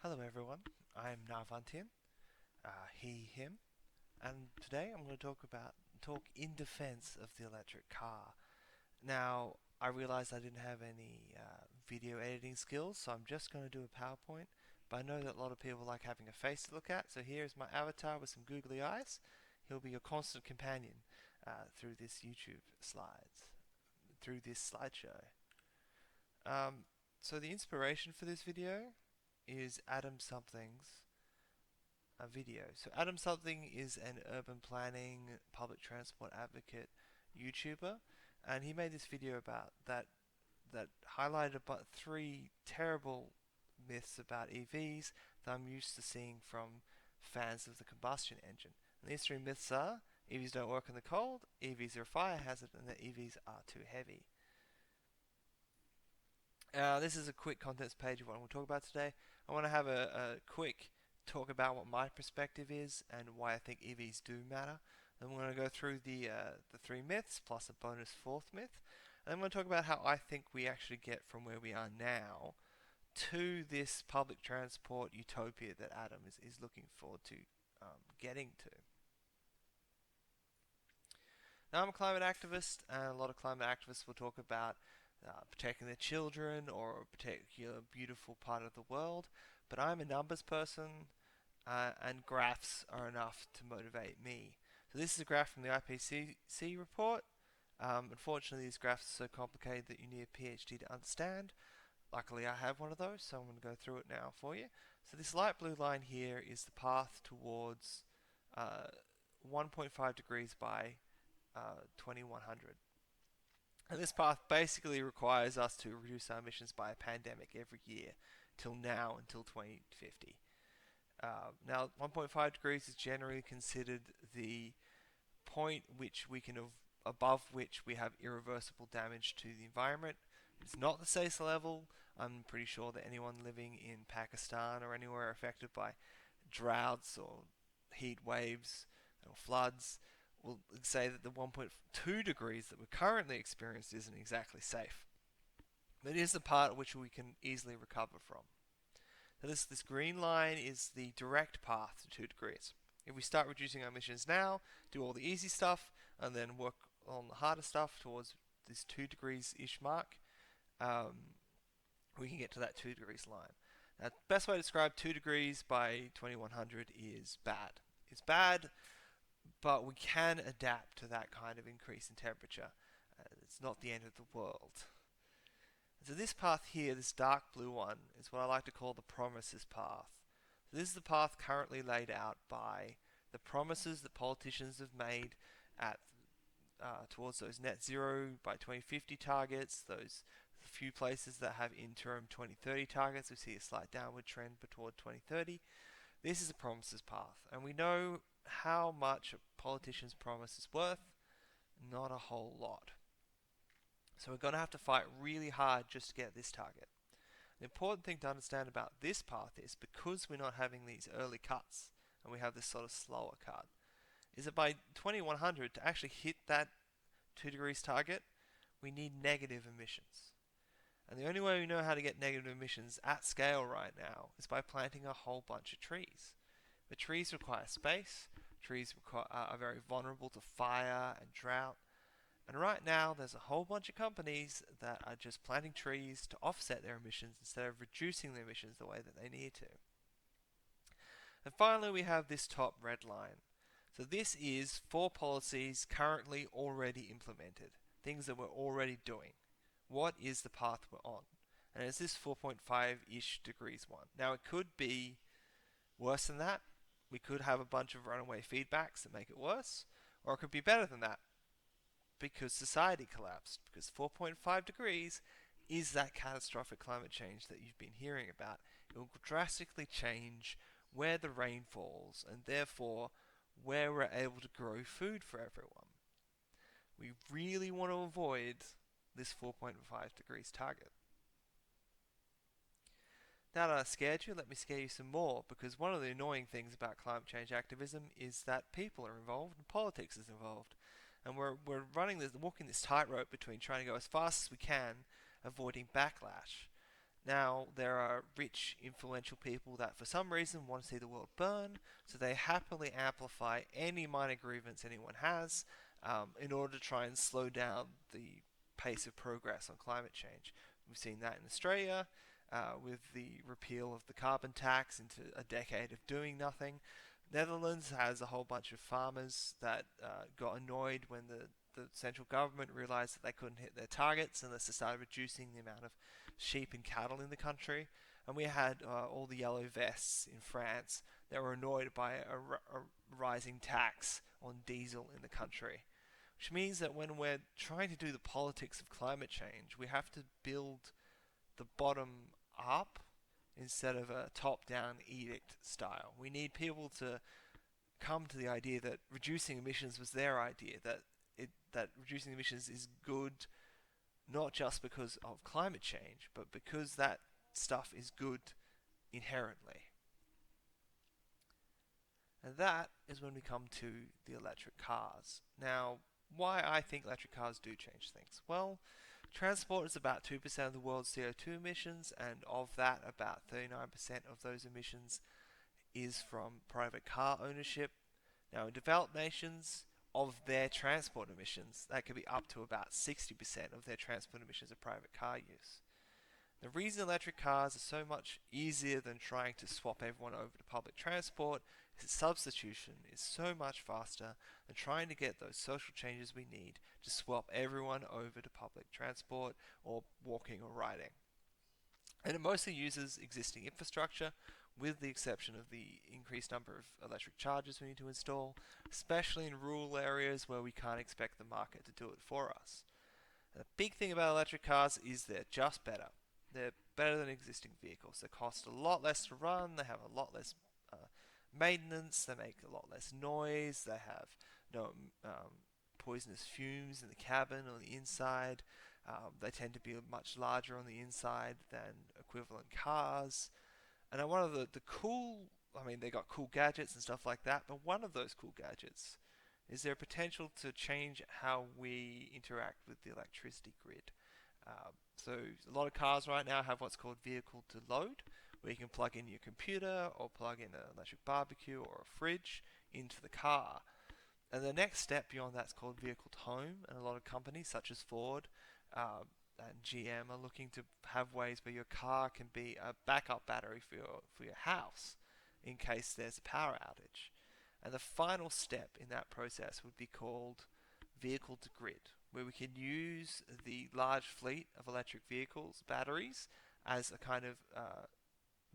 Hello everyone, I'm Narvantian, he, him, and today I'm going to talk in defense of the electric car. Now, I realized I didn't have any video editing skills, so I'm just going to do a PowerPoint, but I know that a lot of people like having a face to look at, so here's my avatar with some googly eyes. He'll be your constant companion through this YouTube slides, through this slideshow. Um, so the inspiration for this video is Adam Something's a video. So Adam Something is an urban planning, public transport advocate YouTuber, and he made this video about that highlighted about three terrible myths about EVs that I'm used to seeing from fans of the combustion engine. And these three myths are: EVs don't work in the cold, EVs are a fire hazard, and that EVs are too heavy. This is a quick contents page of what I'm going to talk about today. I want to have a quick talk about what my perspective is and why I think EVs do matter. Then we're going to go through the three myths plus a bonus fourth myth. And then I'm going to talk about how I think we actually get from where we are now to this public transport utopia that Adam is looking forward to getting to. Now, I'm a climate activist, and a lot of climate activists will talk about protecting their children or a particular beautiful part of the world, but I'm a numbers person, and graphs are enough to motivate me. So this is a graph from the IPCC report. Unfortunately, these graphs are so complicated that you need a PhD to understand. Luckily, I have one of those, so I'm going to go through it now for you. So this light blue line here is the path towards 1.5 degrees by 2100. And this path basically requires us to reduce our emissions by a pandemic every year till now, until 2050. Now, 1.5 degrees is generally considered the point which we can above which we have irreversible damage to the environment. It's not the safe level. I'm pretty sure that anyone living in Pakistan or anywhere affected by droughts or heat waves or floods will say that the 1.2 degrees that we're currently experiencing isn't exactly safe. But it is the part which we can easily recover from. So this green line is the direct path to 2 degrees. If we start reducing our emissions now, do all the easy stuff, and then work on the harder stuff towards this 2 degrees-ish mark, we can get to that 2 degrees line. Now, the best way to describe 2 degrees by 2100 is bad. It's bad, but we can adapt to that kind of increase in temperature. It's not the end of the world. So this path here, this dark blue one, is what I like to call the promises path. So this is the path currently laid out by the promises that politicians have made at towards those net zero by 2050 targets, those few places that have interim 2030 targets. We see a slight downward trend toward 2030. This is a promises path, and we know how much a politician's promise is worth. Not a whole lot. So we're going to have to fight really hard just to get this target. The important thing to understand about this path is, because we're not having these early cuts and we have this sort of slower cut, is that by 2100 to actually hit that 2 degrees target, we need negative emissions. And the only way we know how to get negative emissions at scale right now is by planting a whole bunch of trees. But trees require space, trees are very vulnerable to fire and drought, and right now there's a whole bunch of companies that are just planting trees to offset their emissions instead of reducing their emissions the way that they need to. And finally, we have this top red line. So this is 4 policies currently already implemented, things that we're already doing. What is the path we're on? And it's this 4.5-ish degrees one. Now, it could be worse than that. We could have a bunch of runaway feedbacks that make it worse, or it could be better than that, because society collapsed, because 4.5 degrees is that catastrophic climate change that you've been hearing about. It will drastically change where the rain falls, and therefore where we're able to grow food for everyone. We really want to avoid this 4.5 degrees target. Now that I scared you, let me scare you some more, because one of the annoying things about climate change activism is that people are involved and politics is involved. And we're walking this tightrope between trying to go as fast as we can, avoiding backlash. Now, there are rich, influential people that for some reason want to see the world burn, so they happily amplify any minor grievance anyone has in order to try and slow down the pace of progress on climate change. We've seen that in Australia with the repeal of the carbon tax into a decade of doing nothing. Netherlands has a whole bunch of farmers that got annoyed when the central government realized that they couldn't hit their targets and they started reducing the amount of sheep and cattle in the country. And we had all the yellow vests in France that were annoyed by a rising tax on diesel in the country. Which means that when we're trying to do the politics of climate change, we have to build the bottom up instead of a top down edict style. We need people to come to the idea that reducing emissions was their idea, that reducing emissions is good not just because of climate change, but because that stuff is good inherently. And that is when we come to the electric cars. Now, why I think electric cars do change things? Well, transport is about 2% of the world's CO2 emissions, and of that, about 39% of those emissions is from private car ownership. Now, in developed nations, of their transport emissions, that could be up to about 60% of their transport emissions are private car use. The reason electric cars are so much easier than trying to swap everyone over to public transport is that substitution is so much faster than trying to get those social changes we need to swap everyone over to public transport or walking or riding. And it mostly uses existing infrastructure, with the exception of the increased number of electric chargers we need to install, especially in rural areas where we can't expect the market to do it for us. And the big thing about electric cars is they're just better. They're better than existing vehicles. They cost a lot less to run, they have a lot less maintenance, they make a lot less noise, they have no poisonous fumes in the cabin or the inside. They tend to be much larger on the inside than equivalent cars. And one of the cool, I mean, they got cool gadgets and stuff like that, but one of those cool gadgets is their potential to change how we interact with the electricity grid. So a lot of cars right now have what's called vehicle to load, where you can plug in your computer or plug in an electric barbecue or a fridge into the car. And the next step beyond that's called vehicle to home, and a lot of companies such as Ford and GM are looking to have ways where your car can be a backup battery for your house in case there's a power outage. And the final step in that process would be called vehicle to grid, where we can use the large fleet of electric vehicles, batteries, as a kind of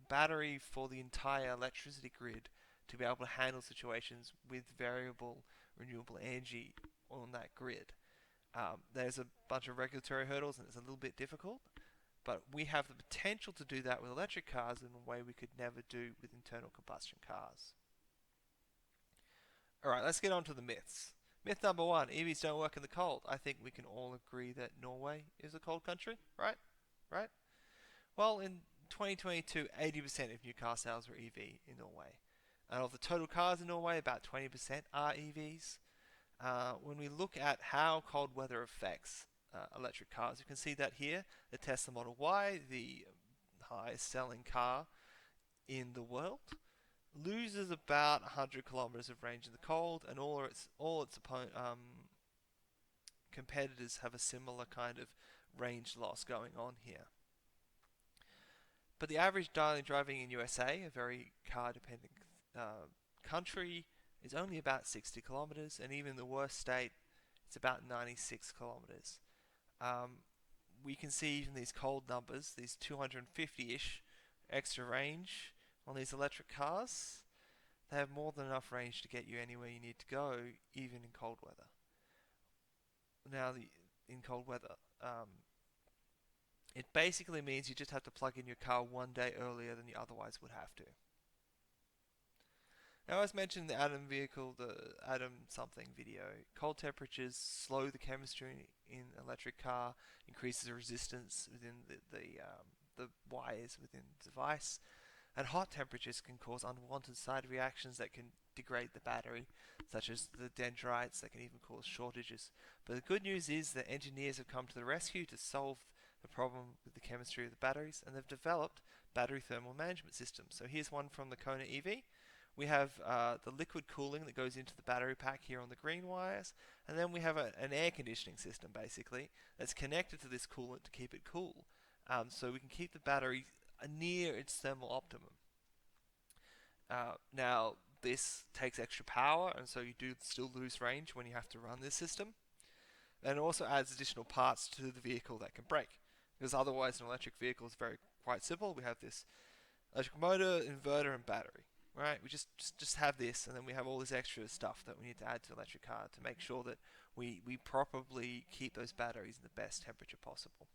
battery for the entire electricity grid to be able to handle situations with variable renewable energy on that grid. There's a bunch of regulatory hurdles and it's a little bit difficult, but we have the potential to do that with electric cars in a way we could never do with internal combustion cars. Alright, let's get on to the myths. Myth number one, EVs don't work in the cold. I think we can all agree that Norway is a cold country, right? Right? Well, in 2022, 80% of new car sales were EV in Norway. And of the total cars in Norway, about 20% are EVs. When we look at how cold weather affects electric cars, you can see that here. The Tesla Model Y, the highest selling car in the world, loses about 100 kilometers of range in the cold, and all its competitors have a similar kind of range loss going on here. But the average daily driving in USA, a very car-dependent country, is only about 60 kilometers, and even the worst state, it's about 96 kilometers. We can see even these cold numbers, these 250-ish extra range on these electric cars. They have more than enough range to get you anywhere you need to go, even in cold weather. Now, in cold weather, it basically means you just have to plug in your car one day earlier than you otherwise would have to. Now, as mentioned in the the Atom something video, cold temperatures slow the chemistry in an electric car, increases the resistance within the wires within the device, and hot temperatures can cause unwanted side reactions that can degrade the battery, such as the dendrites that can even cause shortages. But the good news is that engineers have come to the rescue to solve the problem with the chemistry of the batteries, and they've developed battery thermal management systems. So here's one from the Kona EV. We have the liquid cooling that goes into the battery pack here on the green wires, and then we have an air conditioning system basically that's connected to this coolant to keep it cool, so we can keep the battery near its thermal optimum. Now, this takes extra power, and so you do still lose range when you have to run this system. And it also adds additional parts to the vehicle that can break, because otherwise an electric vehicle is very quite simple. We have this electric motor, inverter, and battery. Right? We just have this, and then we have all this extra stuff that we need to add to the electric car to make sure that we properly keep those batteries in the best temperature possible.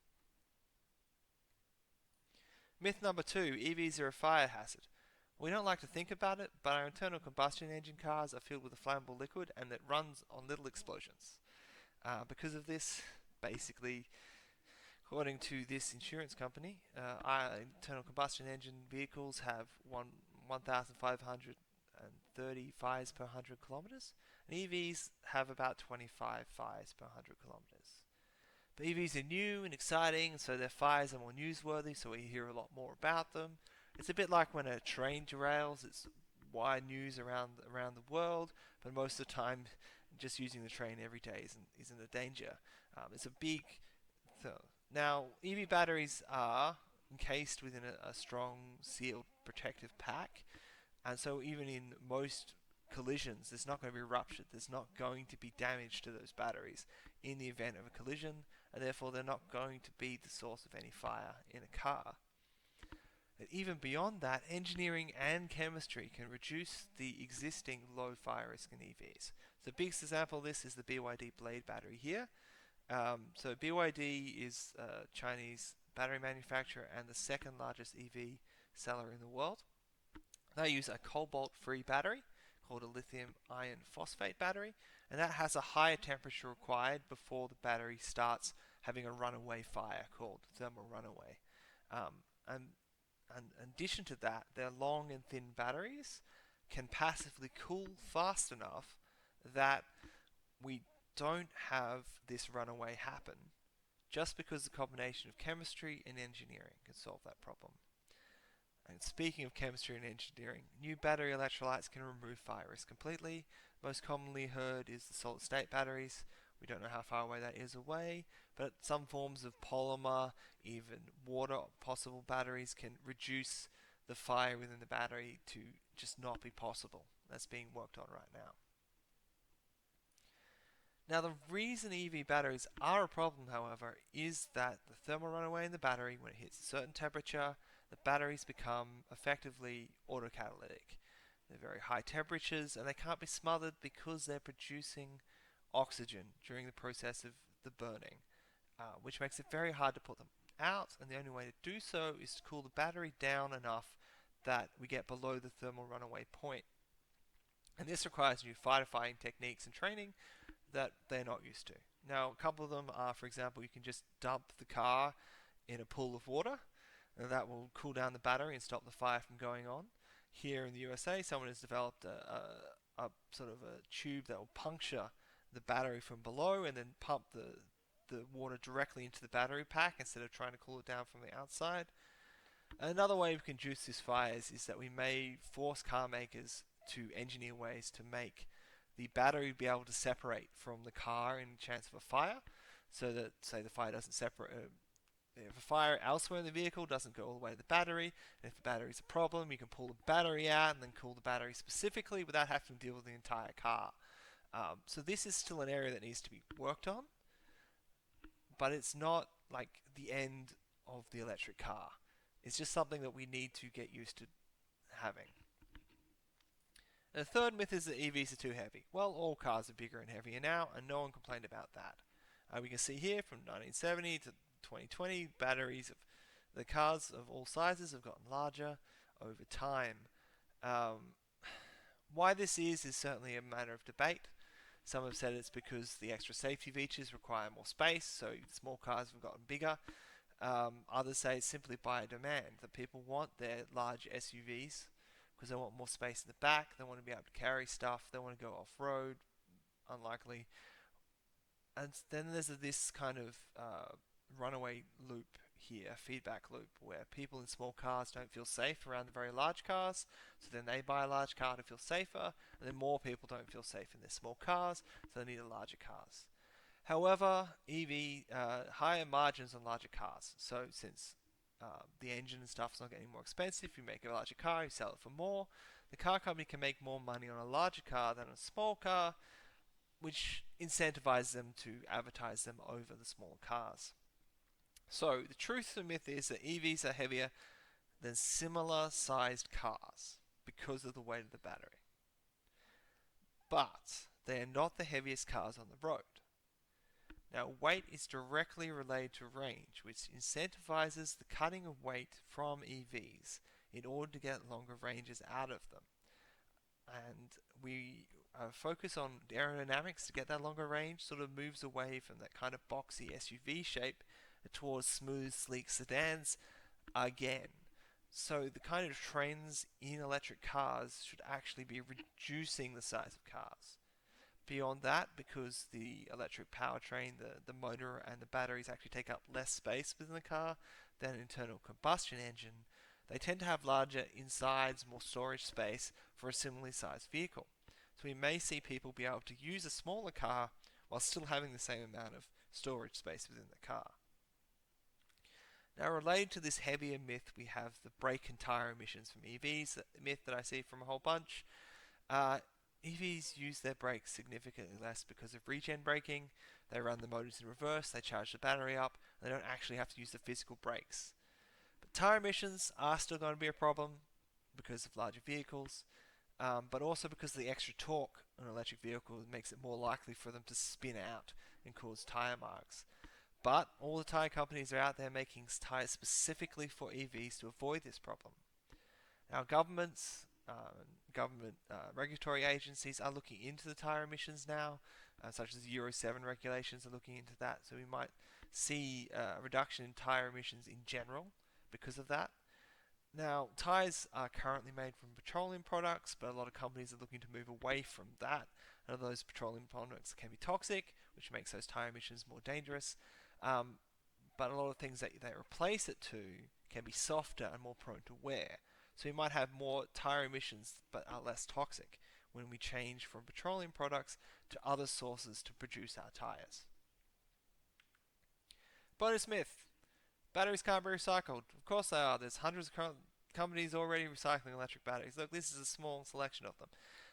Myth number 2, EVs are a fire hazard. We don't like to think about it, but our internal combustion engine cars are filled with a flammable liquid and that runs on little explosions. Because of this, basically, according to this insurance company, our internal combustion engine vehicles have 1,530 fires per 100 kilometers, and EVs have about 25 fires per 100 kilometers. But EVs are new and exciting, and so their fires are more newsworthy, so we hear a lot more about them. It's a bit like when a train derails, it's wide news around the world, but most of the time, just using the train every day isn't a danger. It's a big Now, EV batteries are encased within a strong sealed protective pack, and so even in most collisions, there's not going to be rupture, there's not going to be damage to those batteries in the event of a collision, and therefore they're not going to be the source of any fire in a car. And even beyond that, engineering and chemistry can reduce the existing low fire risk in EVs. The biggest example of this is the BYD Blade battery here. So BYD is a Chinese battery manufacturer and the second largest EV seller in the world. They use a cobalt-free battery called a lithium iron phosphate battery, and that has a higher temperature required before the battery starts having a runaway fire called thermal runaway. And in addition to that, their long and thin batteries can passively cool fast enough that we don't have this runaway happen, just because the combination of chemistry and engineering can solve that problem. And speaking of chemistry and engineering, new battery electrolytes can remove fire risk completely. Most commonly heard is the solid state batteries. We don't know how far away that is away, but some forms of polymer, even water possible batteries can reduce the fire within the battery to just not be possible. That's being worked on right now. Now, the reason EV batteries are a problem, however, is that the thermal runaway in the battery, when it hits a certain temperature, the batteries become effectively autocatalytic. They're very high temperatures and they can't be smothered because they're producing oxygen during the process of the burning, which makes it very hard to put them out, and the only way to do so is to cool the battery down enough that we get below the thermal runaway point. And this requires new firefighting techniques and training that they're not used to. Now, a couple of them are, for example, you can just dump the car in a pool of water, and that will cool down the battery and stop the fire from going on. Here in the USA, someone has developed a sort of a tube that will puncture the battery from below and then pump the water directly into the battery pack instead of trying to cool it down from the outside. Another way we can reduce these fires is that we may force car makers to engineer ways to make the battery be able to separate from the car in chance of a fire, so that, say, the fire doesn't separate. If a fire elsewhere in the vehicle doesn't go all the way to the battery, and if the battery is a problem, you can pull the battery out and then cool the battery specifically without having to deal with the entire car. So this is still an area that needs to be worked on, but it's not like the end of the electric car. It's just something that we need to get used to having. And the third myth is that EVs are too heavy. Well, all cars are bigger and heavier now, and no one complained about that. We can see here from 1970 to 2020, batteries of the cars of all sizes have gotten larger over time. Why this is certainly a matter of debate. Some have said it's because the extra safety features require more space, so small cars have gotten bigger. Others say it's simply by demand, that people want their large SUVs because they want more space in the back, they want to be able to carry stuff, they want to go off-road, unlikely. And then there's this kind of runaway loop here, a feedback loop, where people in small cars don't feel safe around the very large cars, so then they buy a large car to feel safer, and then more people don't feel safe in their small cars, so they need larger cars. However, higher margins on larger cars. So since the engine and stuff is not getting more expensive, you make a larger car, you sell it for more. The car company can make more money on a larger car than a small car, which incentivizes them to advertise them over the smaller cars. So the truth of the myth is that EVs are heavier than similar sized cars because of the weight of the battery. But they are not the heaviest cars on the road. Now, weight is directly related to range, which incentivizes the cutting of weight from EVs in order to get longer ranges out of them. And we focus on aerodynamics to get that longer range, sort of moves away from that kind of boxy SUV shape towards smooth, sleek sedans again. So the kind of trends in electric cars should actually be reducing the size of cars. Beyond that, because the electric powertrain, the motor and the batteries actually take up less space within the car than an internal combustion engine, they tend to have larger insides, more storage space for a similarly sized vehicle. So we may see people be able to use a smaller car while still having the same amount of storage space within the car. Now, related to this heavier myth, we have the brake and tire emissions from EVs, the myth that I see from a whole bunch. EVs use their brakes significantly less because of regen braking. They run the motors in reverse, they charge the battery up, and they don't actually have to use the physical brakes. But tire emissions are still going to be a problem because of larger vehicles, but also because of the extra torque on an electric vehicle makes it more likely for them to spin out and cause tire marks. But all the tire companies are out there making tires specifically for EVs to avoid this problem. Now, government regulatory agencies are looking into the tire emissions now, such as Euro 7 regulations are looking into that. So we might see a reduction in tire emissions in general because of that. Now, tires are currently made from petroleum products, but a lot of companies are looking to move away from that. And those petroleum products can be toxic, which makes those tire emissions more dangerous. But a lot of things that they replace it to can be softer and more prone to wear. So we might have more tire emissions but are less toxic when we change from petroleum products to other sources to produce our tires. Bonus myth. Batteries can't be recycled. Of course they are. There's hundreds of companies already recycling electric batteries. Look, this is a small selection of them.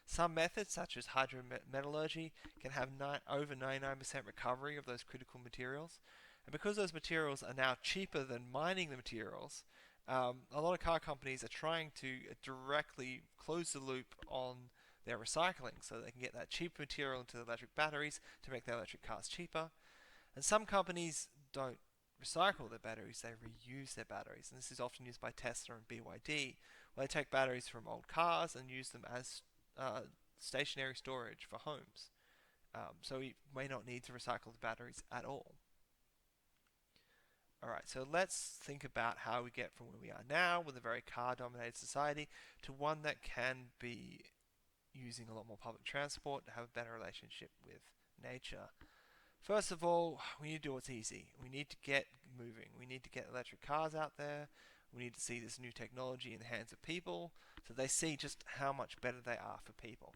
Some methods, such as hydrometallurgy, can have over 99% recovery of those critical materials. And because those materials are now cheaper than mining the materials, a lot of car companies are trying to directly close the loop on their recycling so they can get that cheap material into the electric batteries to make their electric cars cheaper. And some companies don't recycle their batteries, they reuse their batteries. And this is often used by Tesla and BYD, where they take batteries from old cars and use them as stationary storage for homes. So we may not need to recycle the batteries at all. Alright, so let's think about how we get from where we are now with a very car-dominated society to one that can be using a lot more public transport to have a better relationship with nature. First of all, we need to do what's easy. We need to get moving. We need to get electric cars out there. We need to see this new technology in the hands of people so they see just how much better they are for people.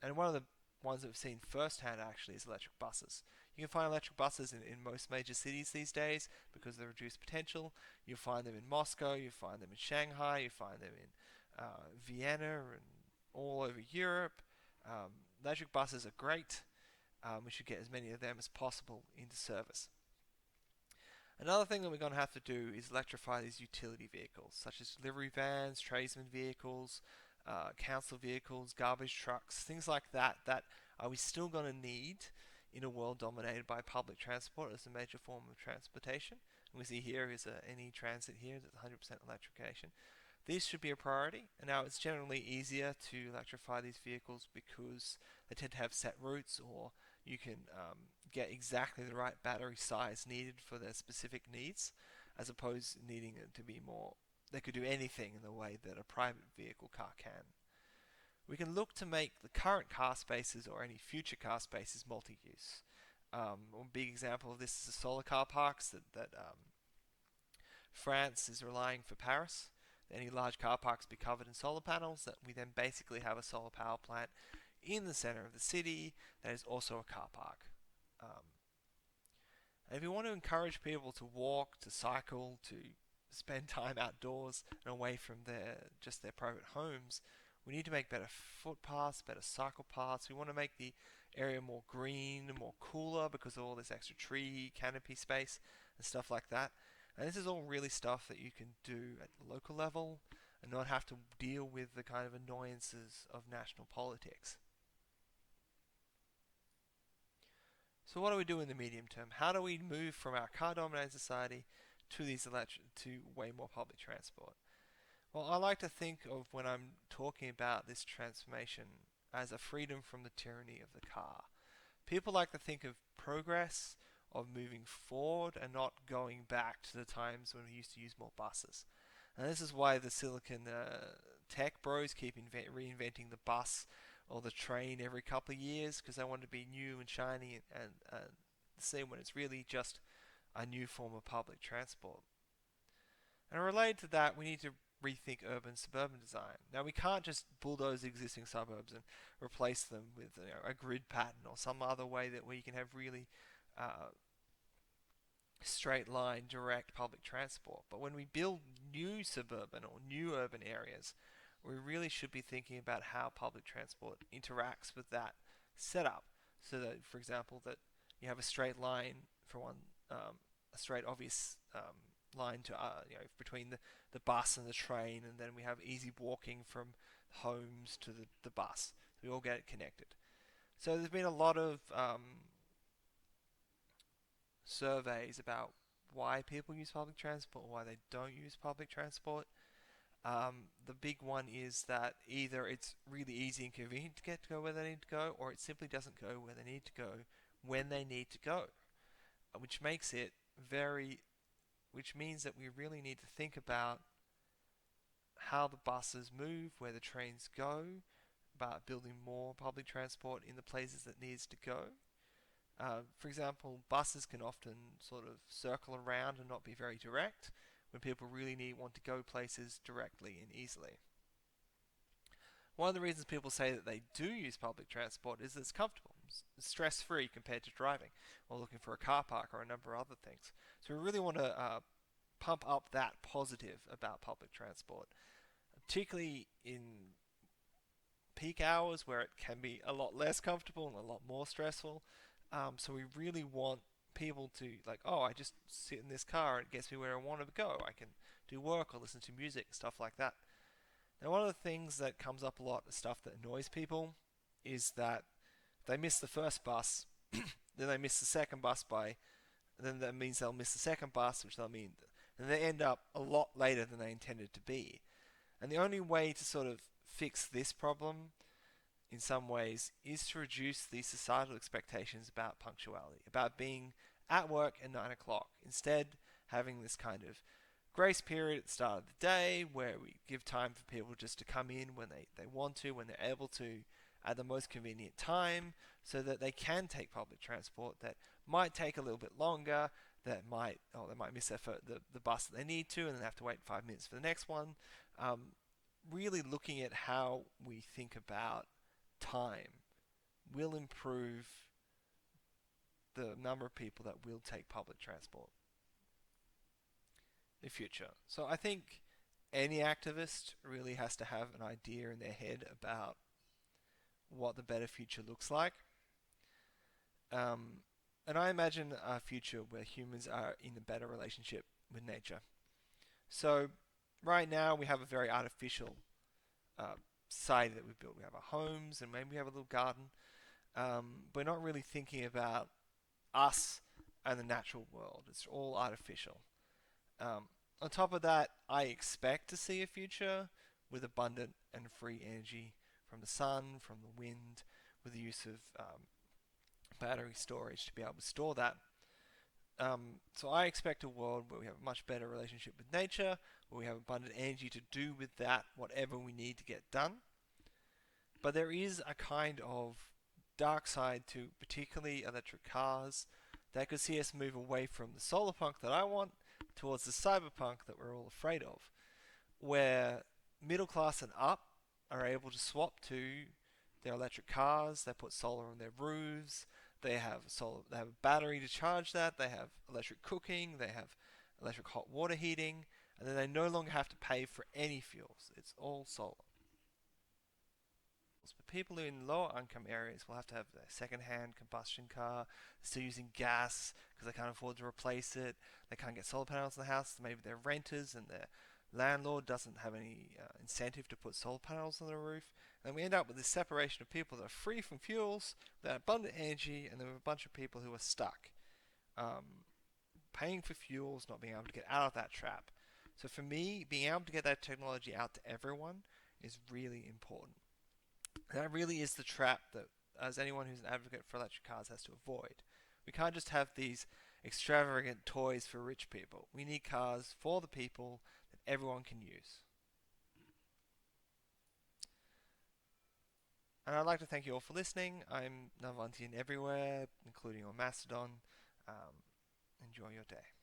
And one of the ones that we've seen firsthand actually is electric buses. You can find electric buses in most major cities these days because of the reduced potential. You'll find them in Moscow, you find them in Shanghai, you find them in Vienna and all over Europe. Electric buses are great. We should get as many of them as possible into service. Another thing that we're going to have to do is electrify these utility vehicles, such as delivery vans, tradesman vehicles, council vehicles, garbage trucks, things like that, that are we still going to need in a world dominated by public transport as a major form of transportation. And we see here is any transit here that's 100% electrification. These should be a priority, and now it's generally easier to electrify these vehicles because they tend to have set routes, or you can get exactly the right battery size needed for their specific needs, as opposed to needing it to be more, they could do anything in the way that a private vehicle car can. We can look to make the current car spaces or any future car spaces multi-use. One big example of this is the solar car parks that France is relying for Paris. Any large car parks be covered in solar panels. That we then basically have a solar power plant in the center of the city that is also a car park. Um, and if you want to encourage people to walk, to cycle, to spend time outdoors and away from their private homes, we need to make better footpaths, better cycle paths. We want to make the area more green, more cooler because of all this extra tree canopy space and stuff like that. And this is all really stuff that you can do at the local level and not have to deal with the kind of annoyances of national politics. So what do we do in the medium term? How do we move from our car-dominated society to way more public transport? Well, I like to think of when I'm talking about this transformation as a freedom from the tyranny of the car. People like to think of progress, of moving forward, and not going back to the times when we used to use more buses. And this is why the Silicon tech bros keep reinventing the bus or the train every couple of years because they want to be new and shiny and see when it's really just a new form of public transport. And related to that, we need to rethink urban suburban design. Now we can't just bulldoze existing suburbs and replace them with a grid pattern or some other way that we can have really straight line direct public transport. But when we build new suburban or new urban areas, we really should be thinking about how public transport interacts with that setup. So that, for example, that you have a straight line for one, a straight obvious line to between the bus and the train, and then we have easy walking from homes to the bus. So we all get it connected. So there's been a lot of surveys about why people use public transport or why they don't use public transport. The big one is that either it's really easy and convenient to get to go where they need to go, or it simply doesn't go where they need to go when they need to go, which makes it which means that we really need to think about how the buses move, where the trains go, about building more public transport in the places that needs to go. For example, buses can often sort of circle around and not be very direct when people really want to go places directly and easily. One of the reasons people say that they do use public transport is that it's comfortable, stress-free compared to driving or looking for a car park or a number of other things. So we really want to pump up that positive about public transport, particularly in peak hours where it can be a lot less comfortable and a lot more stressful. So we really want people to like, oh, I just sit in this car and it gets me where I want to go. I can do work or listen to music, stuff like that. Now, one of the things that comes up a lot, the stuff that annoys people, is that they miss the first bus, then they miss the second bus then that means they'll miss the second bus, which they'll mean, and they end up a lot later than they intended to be. And the only way to sort of fix this problem in some ways is to reduce the societal expectations about punctuality, about being at work at 9 o'clock. Instead, having this kind of grace period at the start of the day where we give time for people just to come in when they want to, when they're able to, at the most convenient time, so that they can take public transport that might take a little bit longer, they might miss the bus that they need to and then have to wait 5 minutes for the next one. Really looking at how we think about time will improve the number of people that will take public transport in the future. So I think any activist really has to have an idea in their head about what the better future looks like. And I imagine a future where humans are in a better relationship with nature. So right now we have a very artificial society that we've built. We have our homes and maybe we have a little garden. We're not really thinking about us and the natural world. It's all artificial. On top of that, I expect to see a future with abundant and free energy from the sun, from the wind, with the use of battery storage to be able to store that. So I expect a world where we have a much better relationship with nature, where we have abundant energy to do with that whatever we need to get done. But there is a kind of dark side to particularly electric cars that could see us move away from the solarpunk that I want towards the cyberpunk that we're all afraid of, where middle class and up are able to swap to their electric cars. They put solar on their roofs. They have solar. They have a battery to charge that. They have electric cooking. They have electric hot water heating, and then they no longer have to pay for any fuels. It's all solar. But people in lower income areas will have to have a second-hand combustion car, still using gas because they can't afford to replace it. They can't get solar panels in the house. Maybe they're renters and their landlord doesn't have any incentive to put solar panels on the roof. And we end up with this separation of people that are free from fuels, that are abundant energy, and then we have a bunch of people who are stuck, paying for fuels, not being able to get out of that trap. So for me, being able to get that technology out to everyone is really important. That really is the trap that, as anyone who's an advocate for electric cars has to avoid. We can't just have these extravagant toys for rich people. We need cars for the people that everyone can use. And I'd like to thank you all for listening. I'm Navantian everywhere, including on Mastodon. Enjoy your day.